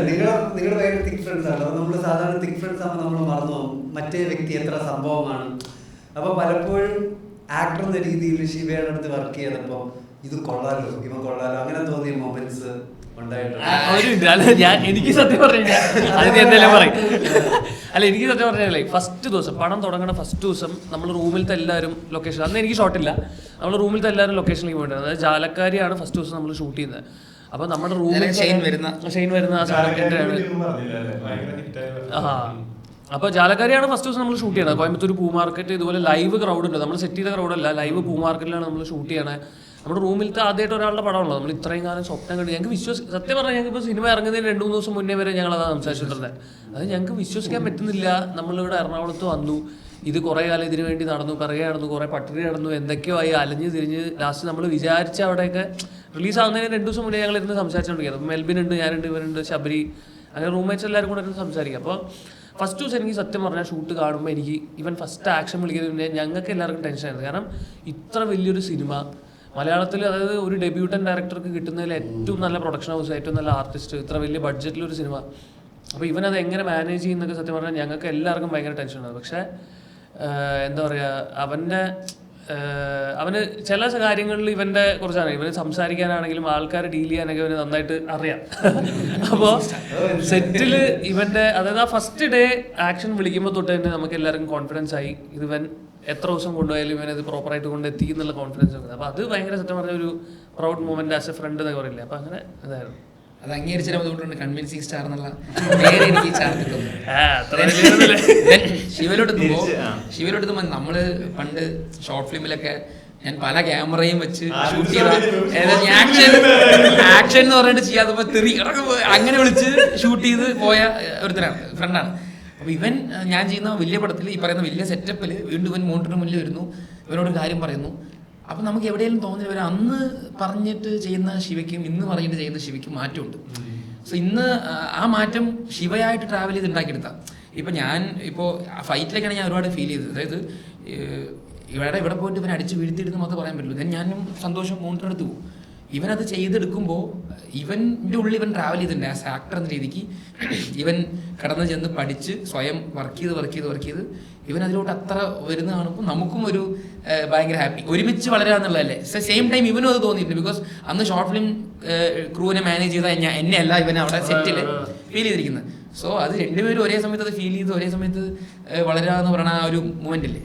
നിങ്ങളുടെ ഭയങ്കര thick friends ആണ്. അപ്പൊ നമ്മള് സാധാരണ തിക് ഫ്രണ്ട്സ് ആകുമ്പോൾ നമ്മൾ മറന്നു പോകും മറ്റേ വ്യക്തി എത്ര സംഭവമാണ്. അപ്പൊ പലപ്പോഴും ആക്ടർ എന്ന രീതിയിൽ ശിവയുടെ അടുത്ത് വർക്ക് ചെയ്തപ്പോ ഇത് കൊള്ളാലോ, ഇവ കൊള്ളാലോ, അങ്ങനെ തോന്നിയ മൊമെന്റ്സ് എനിക്ക് സത്യം പറഞ്ഞാൽ അത് എന്തെല്ലാം പറയും. അല്ല, എനിക്ക് സത്യം പറഞ്ഞാലേ ഫസ്റ്റ് ദിവസം പടം തുടങ്ങുന്ന ഫസ്റ്റ് ദിവസം നമ്മൾ റൂമിലത്തെ എല്ലാവരും ലൊക്കേഷൻ, അന്ന് എനിക്ക് ഷോട്ടില്ല, നമ്മൾ റൂമിലത്തെ എല്ലാവരും ലൊക്കേഷനിലേക്ക് പോയിട്ടുണ്ട്. അതായത് ജാലക്കാരിയാണ് ഫസ്റ്റ് ദിവസം നമ്മൾ ഷൂട്ട് ചെയ്യുന്നത്. അപ്പൊ നമ്മുടെ റൂമിൽ ഷെയ്ൻ വരുന്ന ആ സാധനത്തിൻ്റെയാണ്. അപ്പോൾ ജാലക്കാരിയാണ് ഫസ്റ്റ് ദിവസം നമ്മൾ ഷൂട്ട് ചെയ്യണത്. കോയമ്പത്തൂർ പൂ മാർക്കറ്റ് ഇതുപോലെ ലൈവ് ക്രൗഡ് ഉണ്ട്. നമ്മൾ സെറ്റ് ചെയ്ത ക്രൗഡല്ല, ലൈവ് പൂ മാർക്കറ്റിലാണ് നമ്മൾ ഷൂട്ട് ചെയ്യണത്. നമ്മുടെ റൂമിലത്തെ ആദ്യമായിട്ട് ഒരാളുടെ പടമുള്ളത്. നമ്മൾ ഇത്രയും കാലം സ്വപ്നം കണ്ട് ഞങ്ങൾക്ക് സത്യം പറഞ്ഞാൽ ഞങ്ങൾക്ക് ഇപ്പോൾ സിനിമ ഇറങ്ങുന്നതിന് 2-3 ദിവസം മുന്നേ വരെ ഞങ്ങളത് സംസാരിച്ചിട്ടുള്ളത്. അത് ഞങ്ങൾക്ക് വിശ്വസിക്കാൻ പറ്റുന്നില്ല. നമ്മളിവിടെ എറണാകുളത്ത് വന്നു, ഇത് കുറേ കാലം ഇതിനു വേണ്ടി നടന്നു, പിറകെ നടന്നു, കുറേ പട്ടിണി നടന്നു, എന്തൊക്കെയോ ആയി അലഞ്ഞ് തിരിഞ്ഞ് ലാസ്റ്റ് നമ്മൾ വിചാരിച്ച അവിടെയൊക്കെ റിലീസാകുന്നതിന് 2 ദിവസം മുന്നേ ഞങ്ങൾ ഇരുന്ന് സംസാരിച്ചുകൊണ്ടിരിക്കുന്നത്. മെൽബിനുണ്ട്, ഞാനുണ്ട്, ഇവരുണ്ട്, ശബരി, അങ്ങനെ റൂംമേറ്റ്സ് എല്ലാവരും കൂടെ ഇരുന്ന് സംസാരിക്കുക. അപ്പോൾ ഫസ്റ്റ് ദിവസം എനിക്ക് സത്യം പറഞ്ഞാൽ ഷൂട്ട് കാണുമ്പോൾ എനിക്ക് ഈവൻ ഫസ്റ്റ് ആക്ഷൻ വിളിക്കുന്നതിന് ഞങ്ങൾക്ക് എല്ലാവർക്കും ടെൻഷനായിരുന്നു. കാരണം ഇത്ര വലിയൊരു സിനിമ മലയാളത്തിൽ, അതായത് ഒരു ഡെബ്യൂട്ടൻ ഡയറക്ടർക്ക് കിട്ടുന്നതിൽ ഏറ്റവും നല്ല പ്രൊഡക്ഷൻ ഹൗസ്, ഏറ്റവും നല്ല ആർട്ടിസ്റ്റ്, ഇത്ര വലിയ ബഡ്ജറ്റിലൊരു സിനിമ. അപ്പോൾ ഇവനത് എങ്ങനെ മാനേജ് ചെയ്യുന്നതൊക്കെ സത്യം പറഞ്ഞാൽ ഞങ്ങൾക്ക് എല്ലാവർക്കും ഭയങ്കര ടെൻഷനാണ്. പക്ഷേ എന്താ പറയുക, അവന് ചില കാര്യങ്ങളിൽ ഇവൻ്റെ കുറച്ചാണ്, ഇവന് സംസാരിക്കാനാണെങ്കിലും ആൾക്കാരെ ഡീൽ ചെയ്യാനൊക്കെ ഇവന് നന്നായിട്ട് അറിയാം. അപ്പോൾ സെറ്റിൽ ഇവൻ്റെ, അതായത് ആ ഫസ്റ്റ് ഡേ ആക്ഷൻ വിളിക്കുമ്പോൾ തൊട്ട് തന്നെ നമുക്ക് എല്ലാവർക്കും കോൺഫിഡൻസ് ആയി, ഇവൻ എത്ര ദിവസം കൊണ്ടുപോയാലും ഇവനത് പ്രോപ്പറായിട്ട് കൊണ്ടെത്തി എന്നുള്ള കോൺഫിഡൻസ് ഒക്കെ. അപ്പോൾ അത് ഭയങ്കര സത്യം പറഞ്ഞ ഒരു proud moment as a friend എന്നൊക്കെ പറയില്ലേ. അപ്പോൾ അങ്ങനെ അതായിരുന്നു. അത് അംഗീകരിച്ചാൽ അതുകൊണ്ടാണ് കൺവിൻസിങ് സ്റ്റാർ എന്നുള്ള പേര് എനിക്ക് ചേർത്തിട്ടുണ്ട്. ശിവയിലോട്ടെത്തുമ്പോൾ നമ്മള് പണ്ട് ഷോർട്ട് ഫിലിമിലൊക്കെ ഞാൻ പല ക്യാമറയും വെച്ച് ഷൂട്ട് ചെയ്ത ആക്ഷൻ എന്ന് പറഞ്ഞിട്ട് ചെയ്യാതെ തെറി അങ്ങനെ വിളിച്ച് ഷൂട്ട് ചെയ്ത് പോയ ഒരുത്തരാണ്, ഫ്രണ്ടാണ്. അപ്പോൾ ഇവൻ ഞാൻ ചെയ്യുന്ന വലിയ പടത്തിൽ ഈ പറയുന്ന വലിയ സെറ്റപ്പിൽ വീണ്ടും ഇവൻ മോണിറ്ററിന് മുന്നിൽ വരുന്നു, ഇവനോട് കാര്യം പറയുന്നു. അപ്പം നമുക്ക് എവിടെയെങ്കിലും തോന്നില്ല, ഇവർ അന്ന് പറഞ്ഞിട്ട് ചെയ്യുന്ന ശിവയ്ക്കും ഇന്ന് പറഞ്ഞിട്ട് ചെയ്യുന്ന ശിവയ്ക്കും മാറ്റമുണ്ട്. സോ ഇന്ന് ആ മാറ്റം ശിവയായിട്ട് ട്രാവൽ ചെയ്ത് ഉണ്ടാക്കിയെടുത്താൽ. ഇപ്പം ഞാൻ ഇപ്പോൾ ഫൈറ്റിലേക്കാണ് ഞാൻ ഒരുപാട് ഫീൽ ചെയ്തത്. അതായത് ഇവിടെ പോയിട്ട് ഇവൻ അടിച്ച് വീഴ്ത്തിയെടുത്ത് മാത്രമേ പറയാൻ പറ്റുള്ളൂ. ഞാനും സന്തോഷം മോണിറ്ററെടുത്ത് പോകും. ഇവനത് ചെയ്തെടുക്കുമ്പോൾ ഇവൻ്റെ ഉള്ളിൽ ഇവൻ ട്രാവൽ ചെയ്തിട്ടുണ്ട് ആസ് ആക്ടർ എന്ന രീതിക്ക്. ഇവൻ കടന്നു ചെന്ന് പഠിച്ച് സ്വയം വർക്ക് ചെയ്ത് ഇവൻ അതിലോട്ട് അത്ര വരുന്ന കാണുമ്പോൾ നമുക്കും ഒരു ഭയങ്കര ഹാപ്പി, ഒരുമിച്ച് വളരാന്നുള്ളതല്ലേ. സെയിം ടൈം ഇവനും അത് തോന്നിയിട്ടുണ്ട്. ബിക്കോസ് അന്ന് ഷോർട്ട് ഫിലിം ക്രൂവിനെ മാനേജ് ചെയ്ത എന്നെ അല്ല ഇവൻ അവിടെ സെറ്റിൽ ഫീൽ ചെയ്തിരിക്കുന്നത്. സോ അത് രണ്ടുപേരും ഒരേ സമയത്ത് അത് ഫീൽ ചെയ്ത് ഒരേ സമയത്ത് വളരാന്ന് പറയുന്ന ആ ഒരു മൂമെന്റ് ഇല്ലേ,